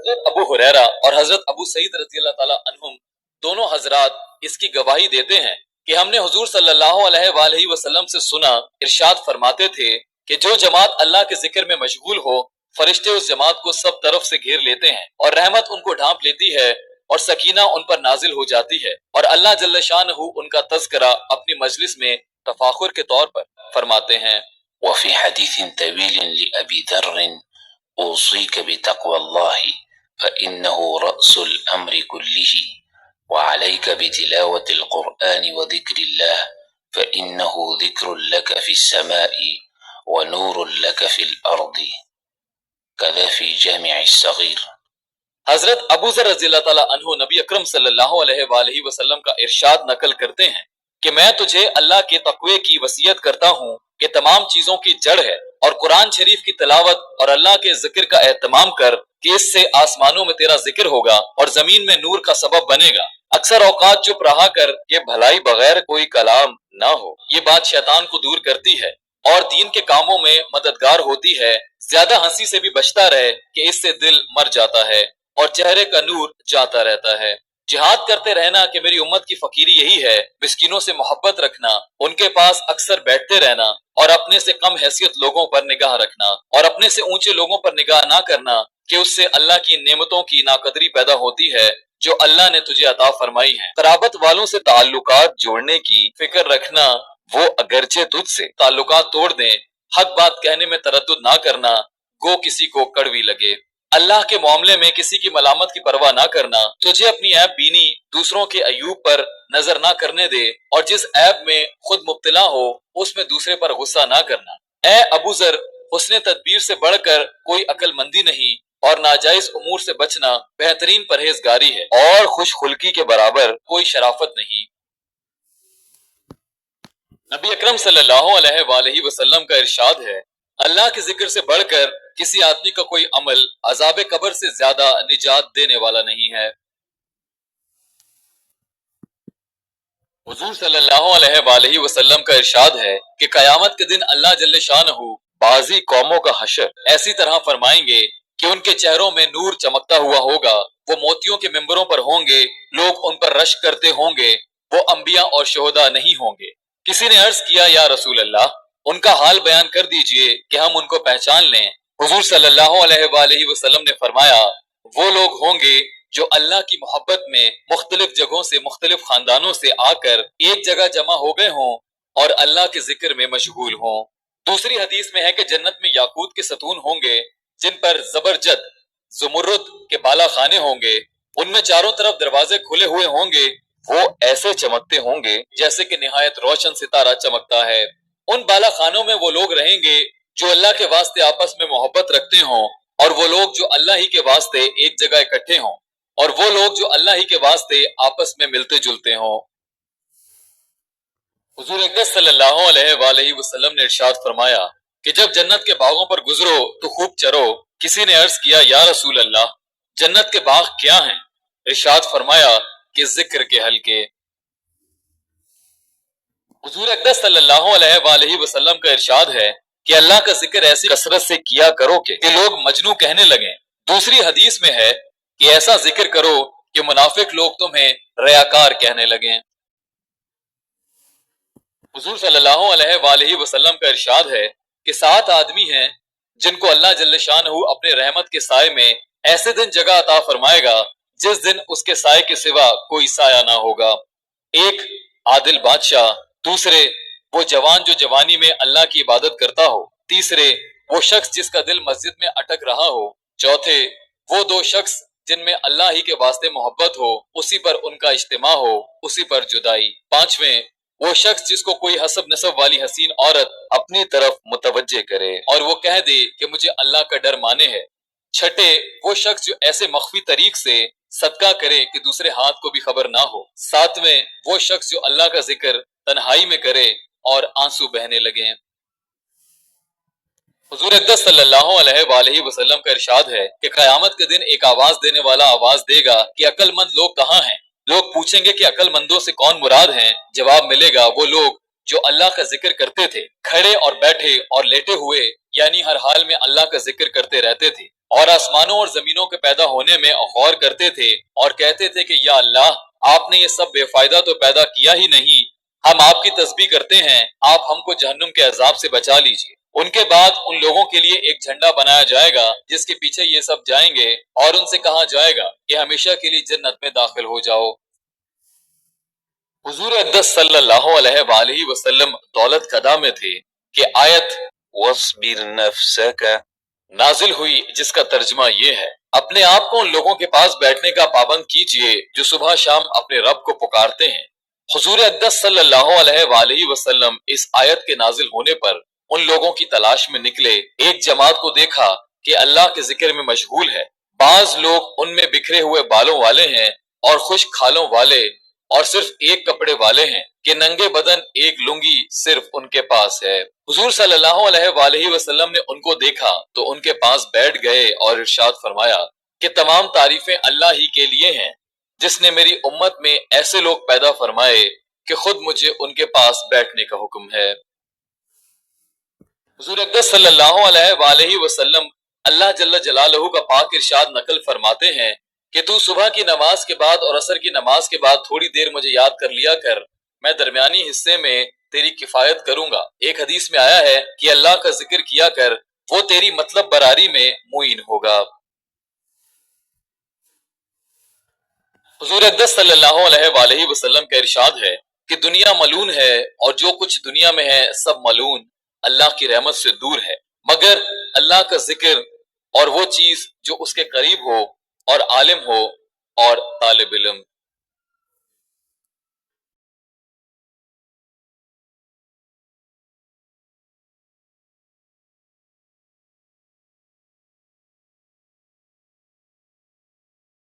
हजरत अबू हुरैरा और हजरत अबू सईद रज़ी अल्लाह ताला अन्हुम दोनों हजरात इसकी गवाही देते हैं कि हमने हुजूर सल्लल्लाहु अलैहि वसल्लम से सुना, इरशाद फरमाते थे कि जो जमात अल्लाह के जिक्र में मशगूल हो, फरिश्ते उस जमात को सब तरफ से घेर लेते हैं और रहमत उनको ढांप लेती है और सकीना उन पर नाजिल हो जाती है और अल्लाह जल्ल शानहू उनका तज़किरा अपनी मजलिस में तफाखुर के तौर पर फरमाते हैं। वफ़ी हदीसिन तवीलिन लिअबी दर्र औसीक बितक़्वल्लाहि फ़इन्नहु रअसुल अम्रि कुल्लिहि वअलैक बितिलावतिल क़ुरआनि वज़िक्रिल्लाह फ़इन्नहु ज़िक्रुन लक फ़िस्समाइ वनूरुन लक फ़िल अर्दि कज़ा फ़ी जामिअस सग़ीर। हजरत अबू ज़र रज़ी अल्लाह ताला अन्हु नबी अकरम सल्लल्लाहु अलैहि वसल्लम का इरशाद नकल करते हैं कि मैं तुझे अल्लाह के तक़वे की वसीयत करता हूँ कि तमाम चीजों की जड़ है और कुरान शरीफ की तिलावत और अल्लाह के जिक्र का एहतमाम कर कि इससे आसमानों में तेरा जिक्र होगा और जमीन में नूर का सबब बनेगा। अक्सर औकात चुप रहा कर कि भलाई बगैर कोई कलाम ना हो, ये बात शैतान को दूर करती है और दीन के कामों में मददगार होती है। ज्यादा हंसी से भी बचता रहे कि इससे दिल मर जाता है और चेहरे का नूर जाता रहता है। जिहाद करते रहना कि मेरी उम्मत की फकीरी यही है, मिस्किनों से मोहब्बत रखना, उनके पास अक्सर बैठते रहना और अपने से कम हैसियत लोगों पर निगाह रखना और अपने से ऊंचे लोगों पर निगाह ना करना कि उससे अल्लाह की नेमतों की नाकदरी पैदा होती है जो अल्लाह ने तुझे अता फरमाई है। कराबत वालों से ताल्लुकात जोड़ने की फिक्र रखना, वो अगरचे तुझसे ताल्लुकात तोड़ दें, हक बात कहने में तरद्दुद ना करना, गो किसी को कड़वी लगे। अल्लाह के मामले में किसी की मलामत की परवाह ना करना, तुझे अपनी ऐब बीनी दूसरों के अयूब पर नजर ना करने दे और जिस ऐब में खुद मुब्तला हो उसमें दूसरे पर गुस्सा ना करना। ए अबू ज़र, हुस्ने तदबीर से बढ़कर कोई अक्लमंदी नहीं और नाजायज उमूर से बचना बेहतरीन परहेजगारी है और खुशखुल्की के बराबर कोई शराफत नहीं। नबी अकरम सल्लल्लाहु अलैहि वसल्लम का इरशाद है, अल्लाह के जिक्र से बढ़कर किसी आदमी का कोई अमल अजाब कब्र से ज्यादा निजात देने वाला नहीं है। हुजूर सल्लल्लाहु अलैहि वसल्लम का इरशाद है कि कयामत के दिन अल्लाह जल्ले शानहू बाजी कौमों का हशर ऐसी तरह फरमाएंगे कि उनके चेहरों में नूर चमकता हुआ होगा, वो मोतियों के मिंबरों पर होंगे, लोग उन पर रश्क करते होंगे, वो अंबिया और शोहदा नहीं होंगे। किसी ने अर्ज किया, या रसूल अल्लाह, उनका हाल बयान कर दीजिए कि हम उनको पहचान लें। हुजूर सल्लल्लाहु अलैहि वसल्लम ने फरमाया, वो लोग होंगे जो अल्लाह की मोहब्बत में मुख्तलिफ जगहों से मुख्तलिफ खानदानों से आकर एक जगह जमा हो गए हों और अल्लाह के जिक्र में मशगूल हों। दूसरी हदीस में है कि जन्नत में याकूत के सतून होंगे जिन पर जबरजद जुमरुद के बाला खाने होंगे, उनमें चारों तरफ दरवाजे खुले हुए होंगे, वो ऐसे चमकते होंगे जैसे कि निहायत रोशन सितारा चमकता है। उन बाला खानों में वो लोग रहेंगे जो अल्लाह के वास्ते आपस में मोहब्बत रखते हों और वो लोग जो अल्लाह ही के वास्ते एक जगह इकट्ठे हों और वो लोग जो अल्लाह ही के वास्ते आपस में मिलते जुलते हों। हुजूर अकरम सल्लल्लाहु अलैहि वसल्लम ने इरशाद फरमाया कि जब जन्नत के बागों पर गुजरो तो खूब चरो। किसी ने अर्ज किया, या रसूल अल्लाह, जन्नत के बाग क्या हैं? इरशाद फरमाया कि जिक्र के हलके। हुजूर अकरम सल्लल्लाहु अलैहि वसल्लम का इरशाद है कि अल्लाह का जिक्र ऐसी कसरत से किया करो कि लोग मजनू कहने लगे। दूसरी हदीस में है कि ऐसा जिक्र करो कि मुनाफिक लोग तुम्हें रयाकार कहने लगे। हुजूर सल्लल्लाहु अलैहि वसल्लम का इरशाद है कि 7 आदमी हैं जिनको अल्लाह जल्ल शानहू अपने रहमत के साए में ऐसे दिन जगह अता फरमाएगा जिस दिन उसके साए के सिवा कोई साया ना होगा। एक, आदिल बादशाह। दूसरे, वो जवान जो जवानी में अल्लाह की इबादत करता हो। तीसरे, वो शख्स जिसका दिल मस्जिद में अटक रहा हो। चौथे, वो 2 शख्स जिनमें अल्लाह ही के वास्ते मोहब्बत हो, उसी पर उनका इज्तिमा हो, उसी पर जुदाई। पांचवें, वो शख्स जिसको कोई हसब नसब वाली हसीन औरत अपनी तरफ मुतवज्जे करे और वो कह दे कि मुझे अल्लाह का डर माने है। छठे, वो शख्स जो ऐसे मख्फी तरीक से सदका करे कि दूसरे हाथ को भी खबर ना हो। सातवें, वो शख्स जो अल्लाह का जिक्र तन्हाई में करे और आंसू बहने लगे। हुजूर अकरम सल्लल्लाहु अलैहि वसल्लम का इरशाद है कि क़यामत के दिन एक आवाज देने वाला आवाज देगा कि अक्लमंद लोग कहाँ हैं? लोग पूछेंगे कि अक्लमंदों से कौन मुराद हैं? जवाब मिलेगा, वो लोग जो अल्लाह का जिक्र करते थे, खड़े और बैठे और लेटे हुए, यानी हर हाल में अल्लाह का जिक्र करते रहते थे। اور आसमानों और जमीनों के पैदा होने में गौर करते थे और कहते थे कि या अल्लाह, आपने ये सब बेफायदा तो पैदा किया ही नहीं, हम आपकी तस्बीह करते हैं, आप हमको जहन्नुम के अजाब से बचा लीजिए। उनके बाद उन लोगों के लिए एक झंडा बनाया जाएगा जिसके पीछे ये सब जाएंगे और उनसे कहा जाएगा कि हमेशा के लिए जन्नत में दाखिल हो जाओ। हुजूर अक़दस सल्लल्लाहु अलैहि वसल्लम दौलत कदा में थे कि आयत वस्बिर नफ्सक नाजिल हुई, जिसका तर्जुमा ये है, अपने आप को उन लोगों के पास बैठने का पाबंद कीजिए जो सुबह शाम अपने रब को पुकारते हैं। हुजूर अक़दस सल्लल्लाहु अलैहि वसल्लम इस आयत के नाजिल होने पर उन लोगों की तलाश में निकले। एक जमात को देखा कि अल्लाह के जिक्र में मशगूल है। बाज लोग उनमें बिखरे हुए बालों वाले हैं और खुश्क खालों वाले और सिर्फ एक कपड़े वाले हैं कि नंगे बदन एक लुंगी सिर्फ उनके पास है। हुजूर सल्लल्लाहु अलैहि वसल्लम ने उनको देखा तो उनके पास बैठ गए और इरशाद फरमाया कि तमाम तारीफें अल्लाह ही के लिए हैं जिसने मेरी उम्मत में ऐसे लोग पैदा फरमाए कि खुद मुझे उनके पास बैठने का हुक्म है। हुजूर अक़दस सल्लल्लाहु अलैहि वसल्लम अल्लाह जल्ल जलालहू का पाक इरशाद नकल फरमाते हैं कि तू सुबह की नमाज के बाद और असर की नमाज के बाद थोड़ी देर मुझे याद कर लिया कर, मैं दरमियानी हिस्से में तेरी किफायत करूंगा। एक हदीस में आया है कि अल्लाह का जिक्र किया कर, वो तेरी मतलब बरारी में मुईन होगा। हुजूर अक़दस सल्लल्लाहु अलैहि वसल्लम का इरशाद है कि दुनिया मलून है और जो कुछ दुनिया में है सब मलून अल्लाह की रहमत से दूर है, मगर अल्लाह का जिक्र और वो चीज जो उसके करीब हो और आलिम हो और तालिब इल्म।